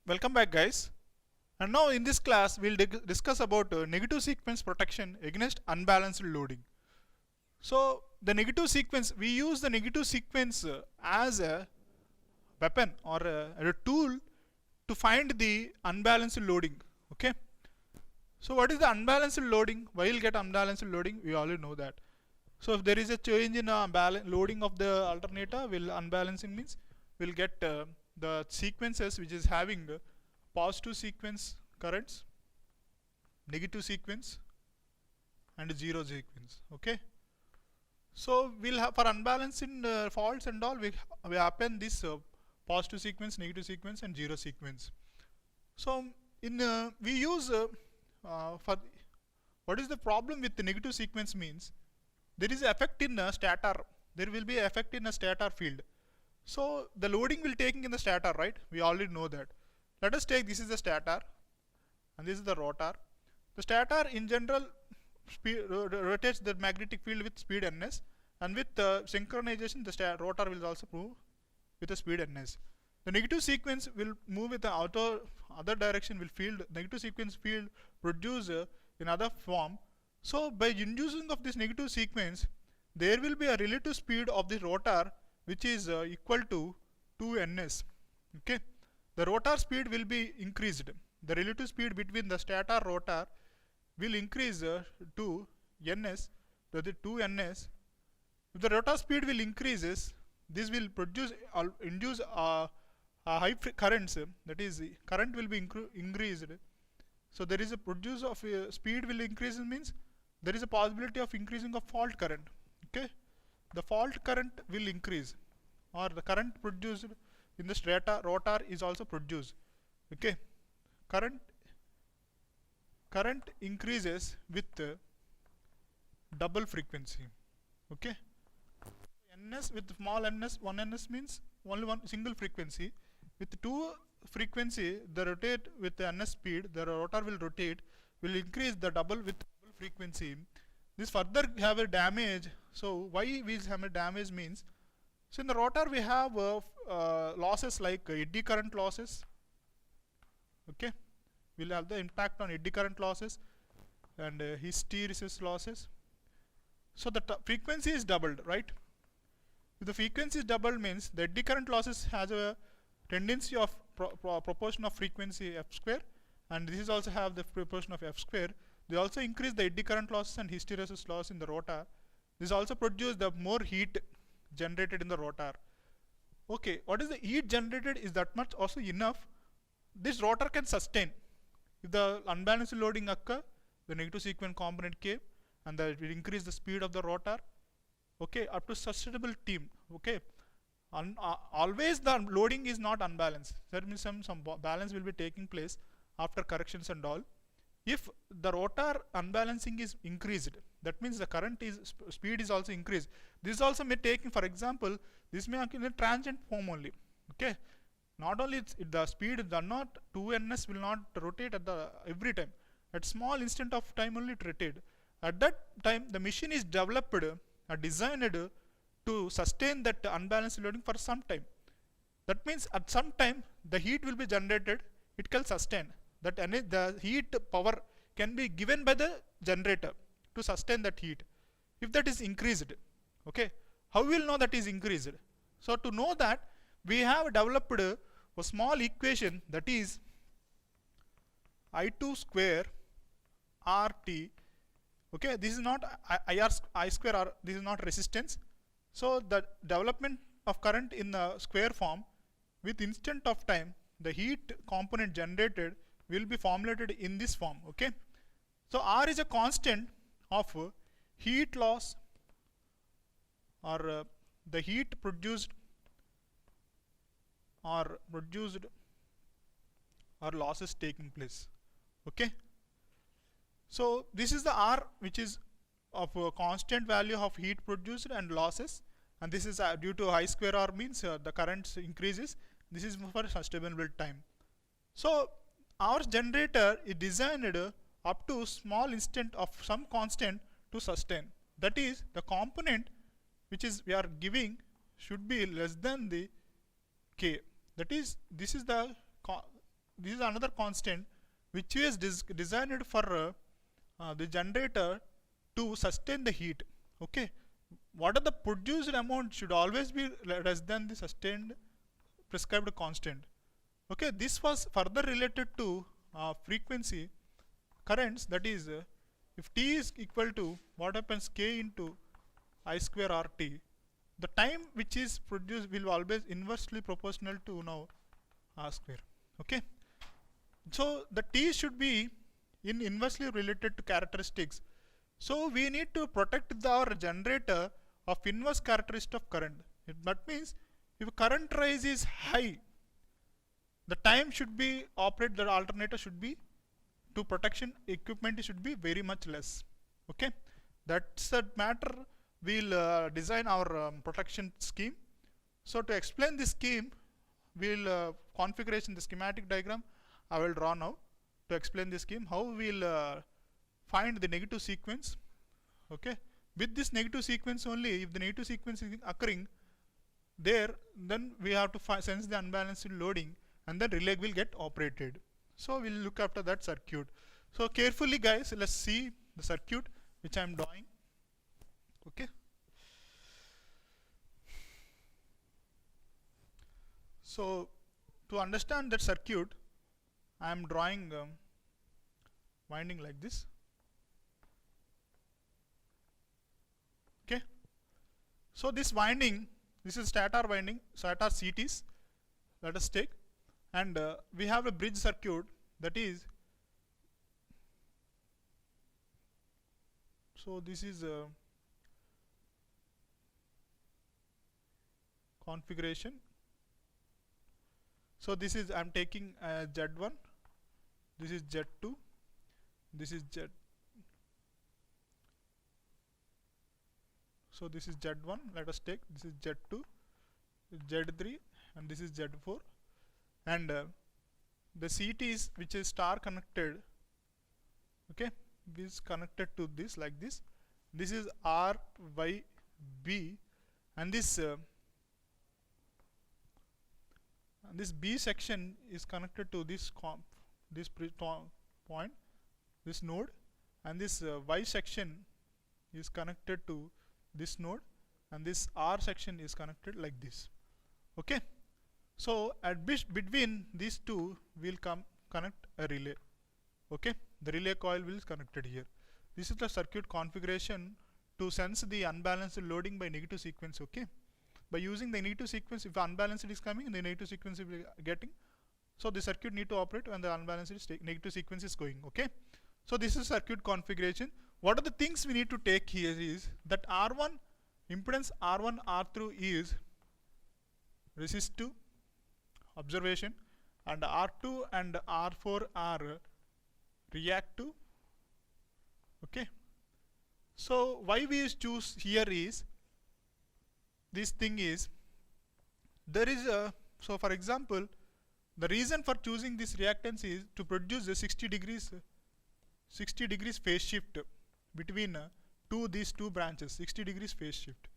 Welcome back, guys. And now in this class we'll discuss about negative sequence protection against unbalanced loading. So the negative sequence, we use the negative sequence as a weapon or a tool to find the unbalanced loading. Okay, so what is the unbalanced loading? Why you'll get unbalanced loading? We already know that. So if there is a change in loading of the alternator, will unbalancing means we'll get the sequences which is having positive sequence currents, negative sequence, and zero sequence. Okay, so we'll have for unbalancing faults and all, we happen this positive sequence, negative sequence, and zero sequence. So in we use for what is the problem with the negative sequence means there is effect in a stator. There will be effect in a stator field. So the loading will taking in the stator, right? We already know that. Let us take this is the stator and this is the rotor. The stator in general rotates the magnetic field with speed ns, and with synchronization the rotor will also move with the speed ns. The negative sequence will move with the other direction, will field negative sequence field produce in other form. So by inducing of this negative sequence, there will be a relative speed of the rotor which is equal to 2ns. Okay, the rotor speed will be increased. The relative speed between the stator rotor will increase to ns, that is 2ns. If the rotor speed will increases, this will produce induce high currents, that is current will be increased. So there is a produce of speed will increase means there is a possibility of increasing of fault current. Okay, the fault current will increase, or the current produced in the rotor is also produced. Okay, current increases with double frequency. Okay, ns with small ns, 1ns means only one single frequency. With two frequency, the rotate with the ns speed, the rotor will rotate, will increase the double with double frequency. This further have a damage. So why we have a damage means, so in the rotor we have losses like eddy current losses. Okay, we'll have the impact on eddy current losses and hysteresis losses. So the frequency is doubled, right? If the frequency is doubled means the eddy current losses has a tendency of proportion of frequency f square, and this is also have the proportion of f square. They also increase the eddy current losses and hysteresis loss in the rotor. This also produce the more heat generated in the rotor. Okay, what is the heat generated is that much also enough. This rotor can sustain. If the unbalanced loading occur, the negative sequence component came and it will increase the speed of the rotor. Okay, up to sustainable team. Okay, always the loading is not unbalanced. There means some balance will be taking place after corrections and all. If the rotor unbalancing is increased, that means the current is speed is also increased. This also may taking, for example, this may occur in a transient form only. Okay, not only the speed is not 2ns will not rotate at the every time. At small instant of time only it rotate. At that time the machine is developed designed to sustain that unbalanced loading for some time. That means at some time the heat will be generated, it can sustain that, the heat power can be given by the generator to sustain that heat if that is increased. Okay, how we will know that is increased? So to know that, we have developed a small equation, that is I2 square RT. Okay, this is not I square R, this is not resistance. So the development of current in the square form, with instant of time the heat component generated will be formulated in this form. Okay, so R is a constant of heat loss, or the heat produced or losses taking place. Okay, so this is the R which is of a constant value of heat produced and losses, and this is due to I square R means the current increases. This is for sustainable time. So our generator is designed up to small instant of some constant to sustain. That is, the component which is we are giving should be less than the k. That is, this is the this is another constant which is designed for the generator to sustain the heat. Okay, what are the produced amount should always be less than the sustained prescribed constant. Okay, this was further related to frequency currents, that is if T is equal to what happens K into I square RT, the time which is produced will always inversely proportional to now R square. Okay, so the T should be in inversely related to characteristics. So we need to protect our generator of inverse characteristic of current. That means if current rise is high, the time should be operate, the alternator should be to protection equipment should be very much less. Okay, that's the matter. We'll design our protection scheme. So to explain this scheme, we'll configuration the schematic diagram I will draw now to explain this scheme, how we'll find the negative sequence. Okay, with this negative sequence only, if the negative sequence is occurring there, then we have to sense the unbalanced loading and then relay will get operated. So we'll look after that circuit. So carefully guys, let's see the circuit which I am drawing. Okay, so to understand that circuit, I am drawing winding like this. Okay, so this winding, this is stator winding, stator CTs, let us take, and we have a bridge circuit, that is, so this is configuration. So this is I am taking Z1, this is Z2, this is Z. So this is Z1, let us take, this is Z2, Z3, and this is Z4, and the CTs which is star connected, okay, is connected to this like this. This is R, Y, B, and this B section is connected to this point, this node, and this Y section is connected to this node, and this R section is connected like this. Okay, so at between these two we'll connect a relay. Okay, the relay coil will is connected here. This is the circuit configuration to sense the unbalanced loading by negative sequence. Okay, by using the negative sequence, if unbalanced is coming, the negative sequence will be getting. So the circuit need to operate when the unbalanced is negative sequence is going. Okay, so this is circuit configuration. What are the things we need to take here is that R1 impedance R1 R2 is resistive observation, and R2 and R4 are reactive. Okay, so why we choose here is this thing is there is a, so for example, the reason for choosing this reactance is to produce a 60 degrees phase shift between these two branches, 60 degrees phase shift.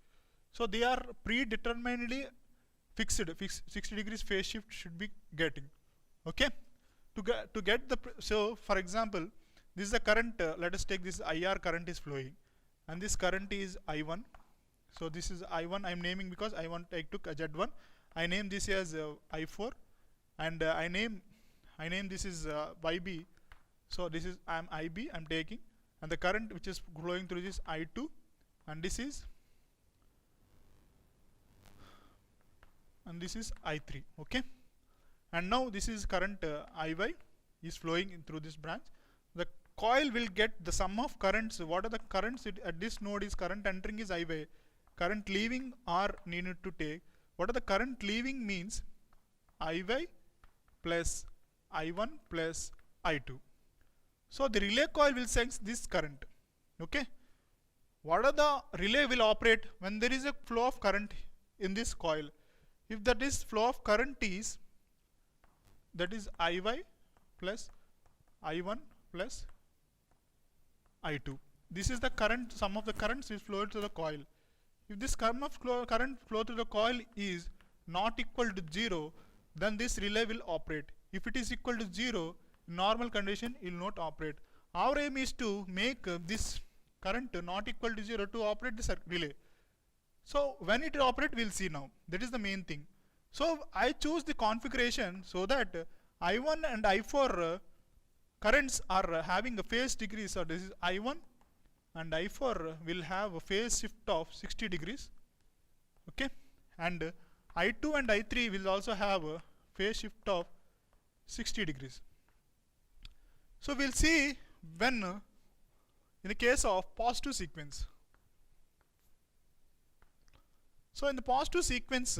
So they are predeterminedly fixed 60 degrees phase shift should be getting. Okay, to get the, so for example, this is the current, let us take this IR current is flowing, and this current is I1. So this is I1 I am naming because I took a Z1. I name this as I4, and I name this is YB. So this is IB I am taking, and the current which is flowing through this I2, and this is I3. Okay, and now this is current IY is flowing in through this branch. The coil will get the sum of currents. What are the currents at this node is current entering is IY, current leaving R needed to take. What are the current leaving means IY plus I1 plus I2. So the relay coil will sense this current. Okay, what are the relay will operate when there is a flow of current in this coil? If that is flow of current is, that is IY plus I1 plus I2. This is the current, sum of the currents is flowed to the coil. If this current flow through the coil is not equal to 0, then this relay will operate. If it is equal to 0, in normal condition it will not operate. Our aim is to make this current not equal to 0 to operate the relay. So when it operates, we'll see now. That is the main thing. So I choose the configuration so that I1 and I4 currents are having a phase degree. So this is I1 and I4 will have a phase shift of 60 degrees. Okay, and I2 and I3 will also have a phase shift of 60 degrees. So we'll see when in the case of positive sequence. So in the positive sequence,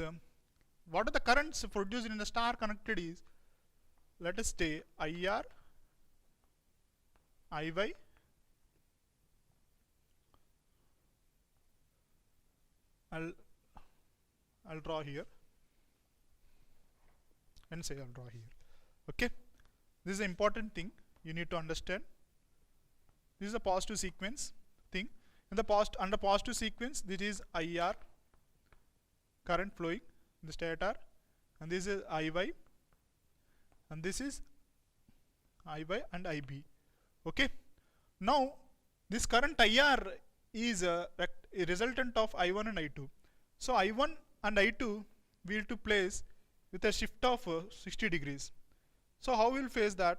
what are the currents produced in the star connected is, let us say IR, IY, I'll draw here and say I'll draw here. Okay, this is an important thing you need to understand. This is a positive sequence thing. In the under positive sequence, this is IR, current flowing in the stator, and this is IY, and this is IY and IB. Okay, now this current IR is a resultant of I1 and I2. So I1 and I2 we will to place with a shift of 60 degrees. So how we will face that?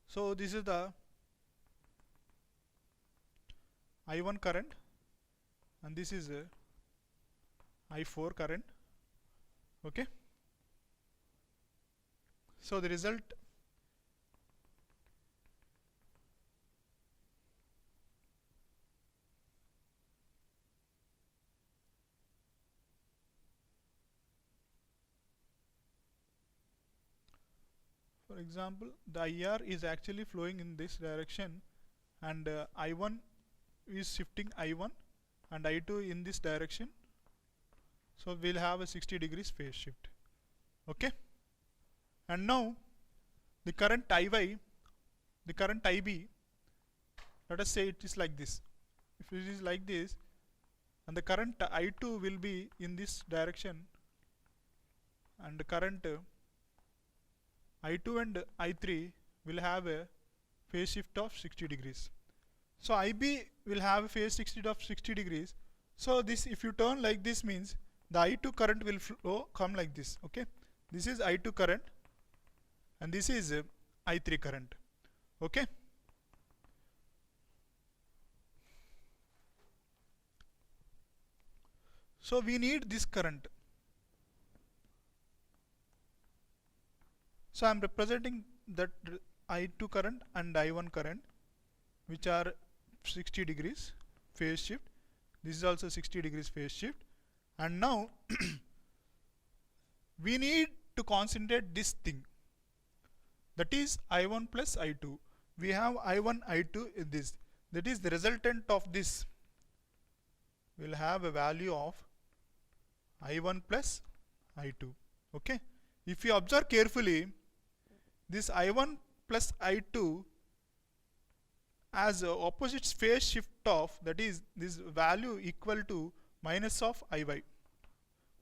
So this is the I1 current, and this is I4 current. Okay, so the result for example, the IR is actually flowing in this direction, and I1 is shifting I1 and I2 in this direction. So we'll have a 60 degrees phase shift. Okay, and now the current IY, the current IB, let us say it is like this. If it is like this, and the current I2 will be in this direction, and the current I2 and I3 will have a phase shift of 60 degrees. So IB will have a phase shift of 60 degrees. So this, if you turn like this, means the I2 current will flow come like this. Okay, this is I2 current and this is I3 current. Okay, so we need this current. So I am representing that I2 current and I1 current, which are 60 degrees phase shift. This is also 60 degrees phase shift. And now we need to concentrate this thing, that is I1 plus I2. We have I1, I2 in this. That is the resultant of this will have a value of I1 plus I2. Okay, if you observe carefully, this I1 plus I2 as opposite phase shift of, that is this value equal to minus of IY.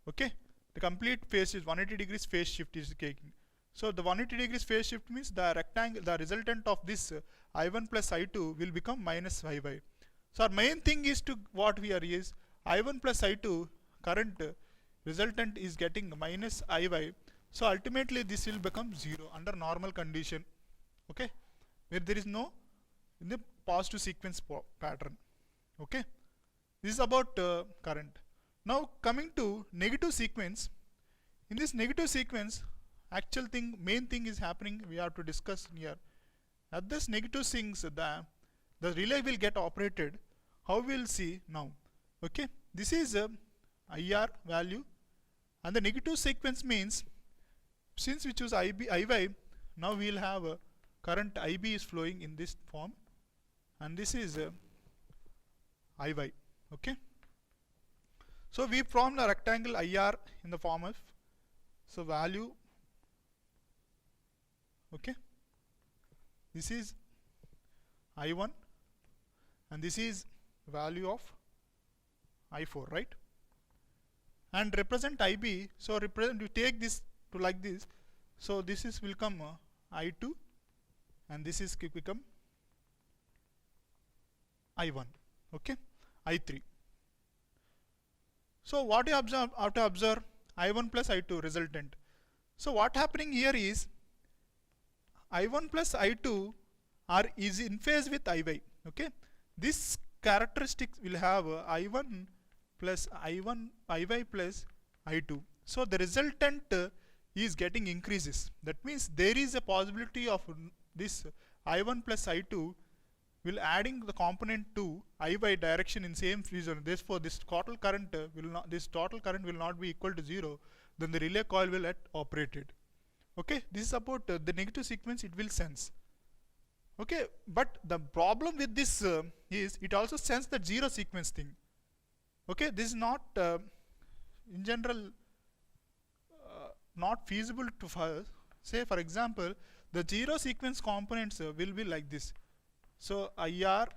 Okay, the complete phase is 180 degrees phase shift is taking. So the 180 degrees phase shift means the rectangle, the resultant of this I1 plus I2 will become minus IY. So our main thing is to what we are is I1 plus I2 current resultant is getting minus IY. So ultimately this will become 0 under normal condition. Okay, where there is no in the positive sequence pattern. Okay, this is about current. Now coming to negative sequence. In this negative sequence, actual thing, main thing is happening, we have to discuss here. At this negative things, the relay will get operated. How we will see now. Okay, this is IR value, and the negative sequence means since we choose IB, IY, now we will have a current IB is flowing in this form, and this is IY. Okay, so we formed a rectangle IR in the form of, so value, okay, this is I1 and this is value of I4, right? And represent IB, so represent, you take this to like this, So this is will come I2, and this is become I1, okay, I3. So what you observe, have to observe I1 plus I2 resultant. So what happening here is I1 plus I2 are is in phase with Iy, okay. This characteristics will have I1 plus I1 Iy plus I2. So the resultant is getting increases. That means there is a possibility of this I1 plus I2 will adding the component to Iy direction in same region. Therefore this total current will not be equal to 0. Then the relay coil will get operated. Okay, this is about the negative sequence it will sense. Okay, but the problem with this is it also sense the zero sequence thing. Okay, this is not in general not feasible to say. For example, the zero sequence components will be like this. So IR,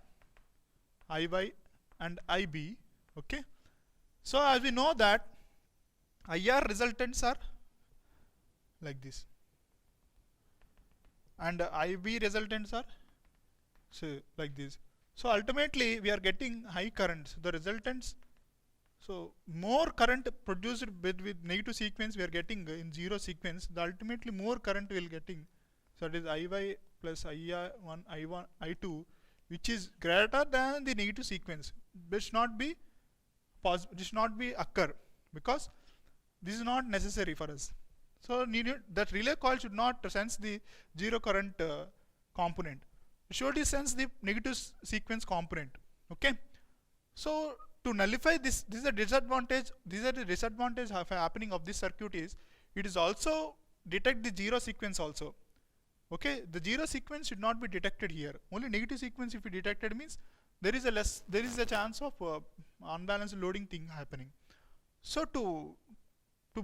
IY and IB. Okay, so as we know that IR resultants are like this, and IB resultants are so like this. So ultimately we are getting high currents. The resultants, so more current produced with negative sequence we are getting in zero sequence. The ultimately more current we will getting. So it is IY plus I1, I1, I2, which is greater than the negative sequence. This should not be occur, because this is not necessary for us. So that relay coil should not sense the zero current component. It should sense the negative sequence component. Okay. So to nullify this is a disadvantage. These are the disadvantage of happening of this circuit is it is also detect the zero sequence also. Okay, the zero sequence should not be detected here. Only negative sequence if you detected means there is a chance of unbalanced loading thing happening. So to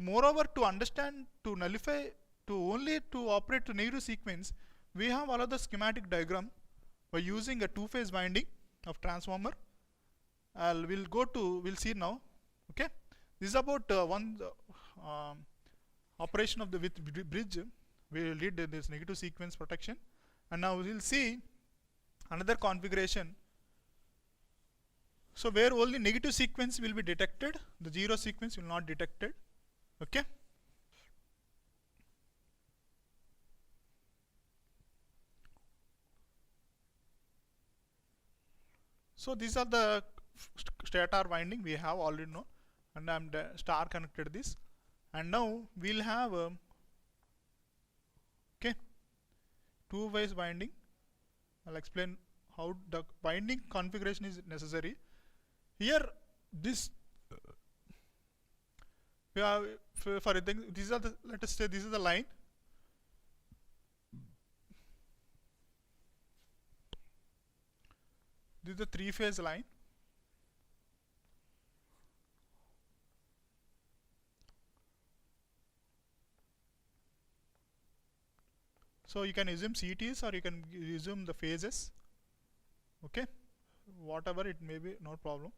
moreover to understand, to nullify, to operate to negative sequence, we have all of the schematic diagram by using a two-phase winding of transformer. We'll see now. Okay, this is about one operation of the with bridge. We will lead this negative sequence protection, and now we will see another configuration. So where only negative sequence will be detected, the zero sequence will not detected. Okay. So these are the stator winding we have already know, and I'm star connected this, and now we'll have okay, two-phase winding. I'll explain how the winding configuration is necessary. Here this we have for these are the, let us say this is the line. This is the three-phase line. So you can assume CTs or you can assume the phases. Okay, whatever it may be, no problem.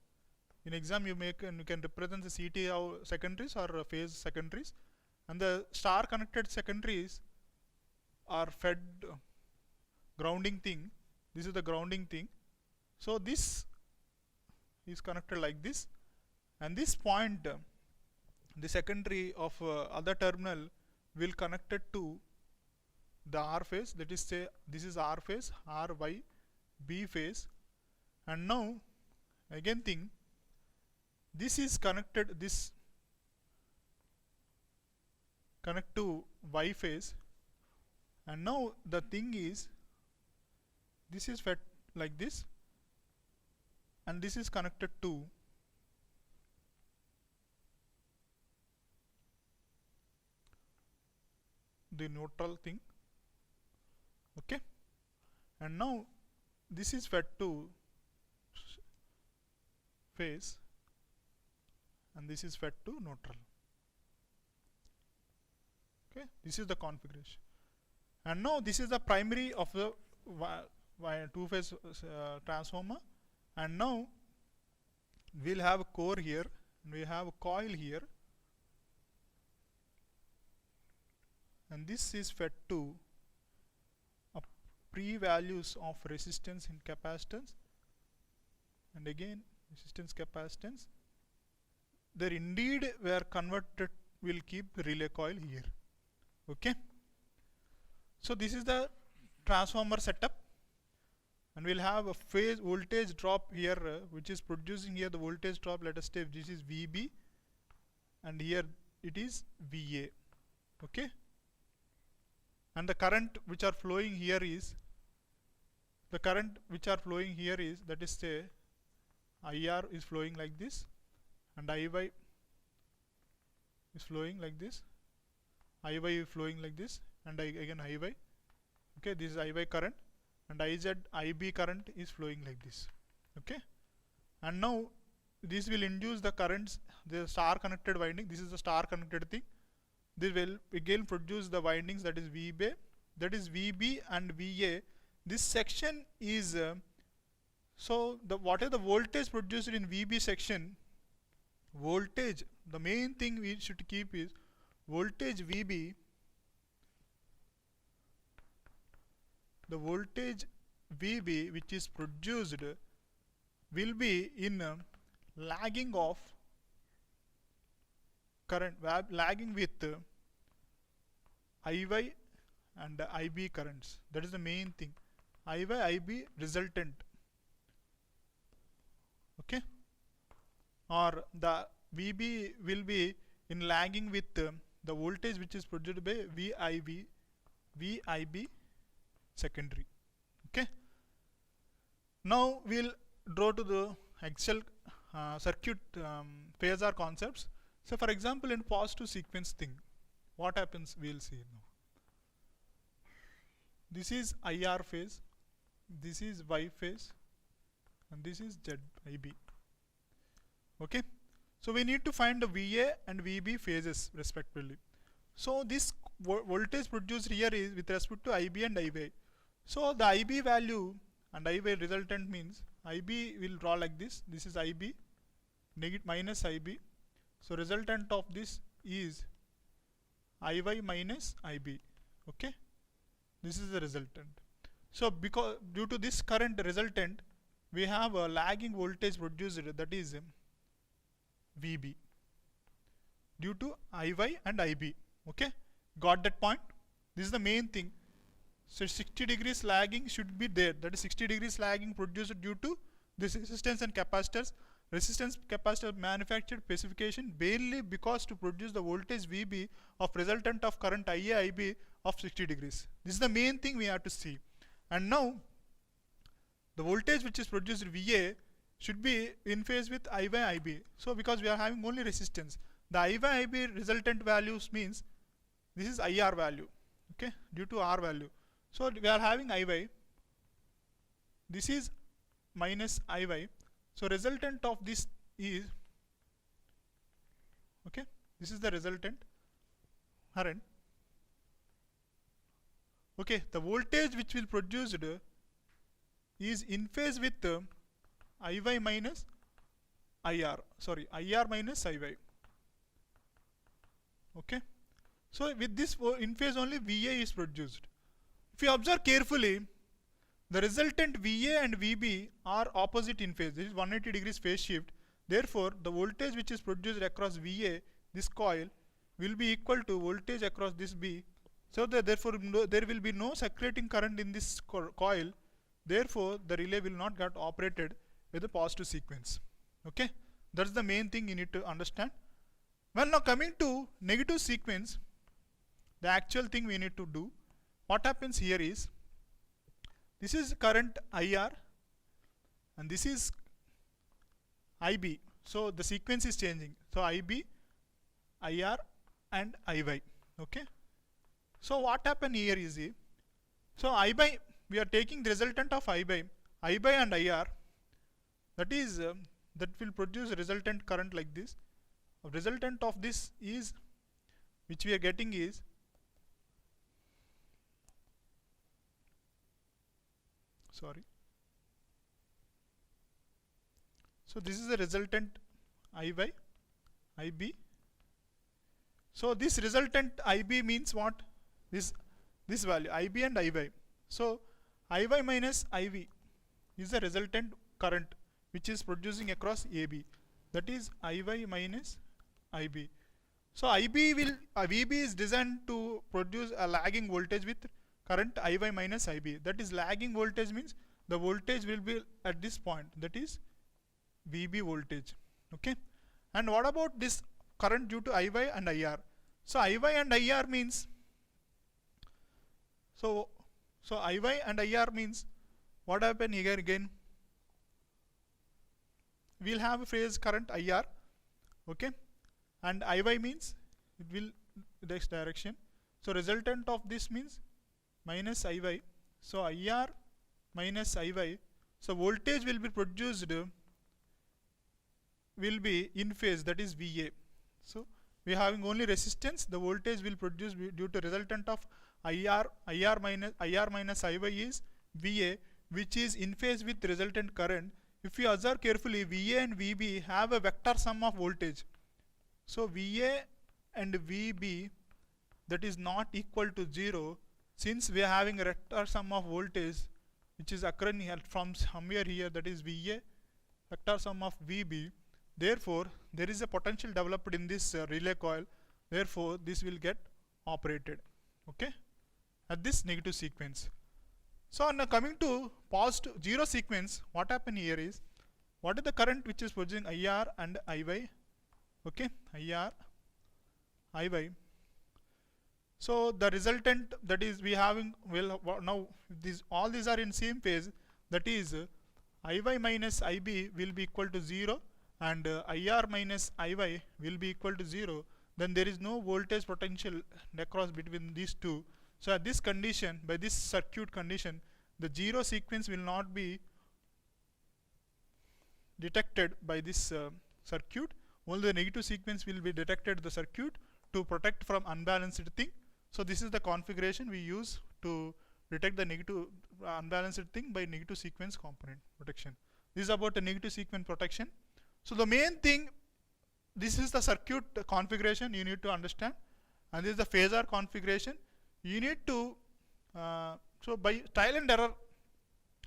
In exam you can represent the CT secondaries or phase secondaries, and the star connected secondaries are fed grounding thing. This is the grounding thing. So this is connected like this, and this point the secondary of other terminal will connected to the R phase. That is, say this is R phase, R, Y, B phase, and now again thing, this is connected, this connect to Y phase, and now the thing is this is fed like this, and this is connected to the neutral thing. Okay, and now this is fed to phase, and this is fed to neutral. Okay, this is the configuration, and now this is the primary of the two-phase transformer, and now we'll have a core here, and we have a coil here, and this is fed to a pre-values of resistance and capacitance, and again resistance capacitance. There indeed were converted, will keep relay coil here. Okay, so this is the transformer setup, and we'll have a phase voltage drop here, which is producing here the voltage drop. Let us say this is VB and here it is VA. Okay, and the current which are flowing here is that is say IR is flowing like this, and IY is flowing like this, IY is flowing like this, and again IY. Okay, this is IY current, and IB current is flowing like this. Okay, and now this will induce the currents, the star connected winding. This is the star connected thing. This will again produce the windings, that is VB and VA. This section is so what is the voltage produced in VB section? Voltage, the main thing we should keep is voltage VB. The voltage VB which is produced will be in lagging of current, lagging with IY and IB currents. That is the main thing. IY, IB resultant. Okay, or the VB will be in lagging with the voltage which is produced by VIB secondary. Okay, now we'll draw to the Excel circuit phasor concepts. So for example, in positive sequence thing, what happens we'll see now. This is IR phase, this is Y phase, and this is ZIB. Okay, so we need to find the VA and VB phases respectively. So this voltage produced here is with respect to IB and IY. So the IB value and IY resultant means IB will draw like this. This is IB minus IB. So resultant of this is IY minus IB. Okay, this is the resultant. So because due to this current resultant, we have a lagging voltage produced, that is VB, due to IY and IB. Okay, got that point? This is the main thing. So 60 degrees lagging should be there, that is 60 degrees lagging produced due to this resistance and capacitors. Resistance capacitor manufactured specification barely because to produce the voltage VB of resultant of current IA IB of 60 degrees. This is the main thing we have to see. And now the voltage which is produced VA should be in phase with IY IB. So because we are having only resistance, the IY IB resultant values means this is IR value, okay, due to R value. So we are having IY, this is minus IY. So resultant of this is, okay, this is the resultant current. Okay, the voltage which will produced is in phase with IY minus IR, sorry, IR minus IY. Okay, so with this in phase only VA is produced. If you observe carefully, the resultant VA and VB are opposite in phase. This is 180 degrees phase shift. Therefore, the voltage which is produced across VA, this coil, will be equal to voltage across this B. So therefore there will be no circulating current in this coil. Therefore, the relay will not get operated with a positive sequence. Okay, that's the main thing you need to understand. Well, now coming to negative sequence, the actual thing we need to do, what happens here is, this is current IR and this is IB. So the sequence is changing. So IB, IR and IY. Okay. So what happened here is, so IB, we are taking the resultant of IB and IR, that is that will produce a resultant current like this. A resultant of this is, which we are getting is, sorry, so this is the resultant IY, IB. So this resultant IB means what? this this value IB and IY. So IY minus IV is the resultant current which is producing across AB, that is IY minus IB. So IB will VB is designed to produce a lagging voltage with current IY minus IB. That is, lagging voltage means the voltage will be at this point, that is VB voltage. Okay, and what about this current due to IY and IR? So IY and IR means so IY and IR means what happen here again? We'll have a phase current IR, okay, and IY means it will this direction. So resultant of this means minus IY. So IR minus IY. So voltage will be produced will be in phase, that is VA. So we are having only resistance. The voltage will produce due to resultant of IR minus IY is VA, which is in phase with resultant current. If you observe carefully, VA and VB have a vector sum of voltage. So VA and VB, that is not equal to 0, since we are having a vector sum of voltage which is occurring here from somewhere here, that is VA vector sum of VB. Therefore there is a potential developed in this relay coil. Therefore this will get operated, okay, at this negative sequence. So now coming to positive zero sequence, what happened here is, what is the current which is producing IR and IY? Okay, IR, IY. So the resultant, that is we having, well, now these all these are in same phase, that is IY minus IB will be equal to 0 and IR minus IY will be equal to 0. Then there is no voltage potential across between these two. So at this condition, by this circuit condition, the zero sequence will not be detected by this circuit. Only the negative sequence will be detected the circuit to protect from unbalanced thing. So this is the configuration we use to detect the negative unbalanced thing by negative sequence component protection. This is about the negative sequence protection. So the main thing, this is the circuit configuration you need to understand, and this is the phasor configuration. You need to so by trial and error.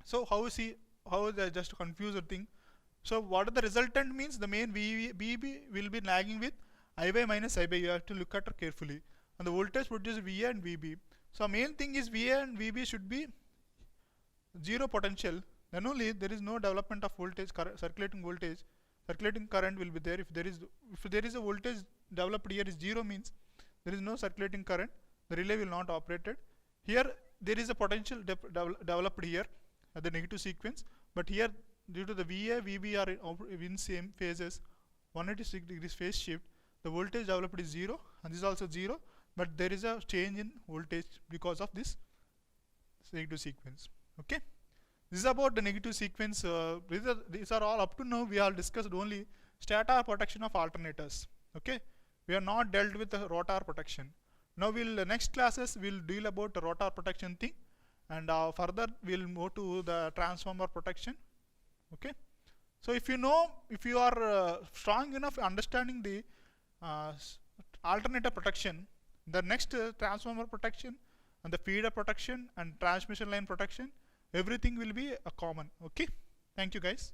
So how is the just confused thing? So what are the resultant means? The main VB will be lagging with IY minus IB. You have to look at it carefully. And the voltage produced VA and VB. So main thing is VA and VB should be zero potential. Then only there is no development of voltage, circulating voltage. Circulating current will be there. If there is a voltage developed here is 0, means there is no circulating current. The relay will not operate. Here there is a potential developed here at the negative sequence, but here due to the VA, VB are in same phases, 186 degrees phase shift, the voltage developed is 0 and this is also 0, but there is a change in voltage because of this negative sequence. Okay, this is about the negative sequence. These are all up to now. We have discussed only stator protection of alternators. Okay, we have not dealt with the rotor protection. Now next classes we'll deal about the rotor protection thing, and further we'll move to the transformer protection. Okay, so if you are strong enough understanding the alternator protection, the next transformer protection and the feeder protection and transmission line protection, everything will be common. Okay, thank you guys.